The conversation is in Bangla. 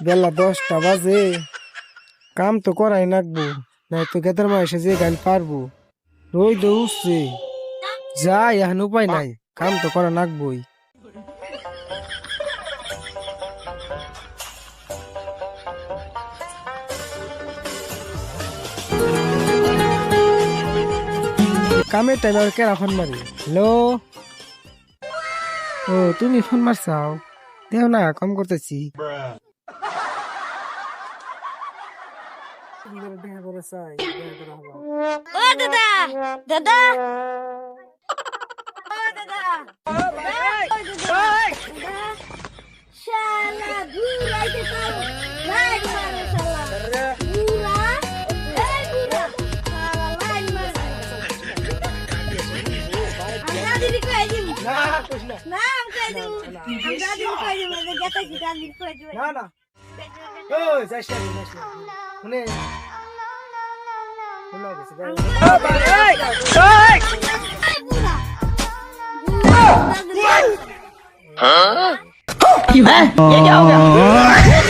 বেলা 10টা বাজে, কাম তো করাই নাকবো, নাই তো গেদার মা এসে যে গান পারবো। রোদ উঠছে, যাই এখন উপায় নাই, কাম তো করা নাকবই। কামের টাইম আর কেরা ফোন মারি? হ্যালো, ও তুমি ফোন মারছাও? দেও না, কম করতেছি। ও দাদা, দাদা, ও দাদা, শালা ঘুরাইতে তো লাইন মারে শালা ঘুরা এই ঘুরা শালা লাইন মারে আমরা দিদি কই দিম না কইস না, না আমি কই দিম আমরা দিদি কই দিম যে গেতা কি দিদি কই দিম না না, ওই যাইস না, যাইস না, শুনে শোনা গেছে গায়ে। ये क्या हो गया?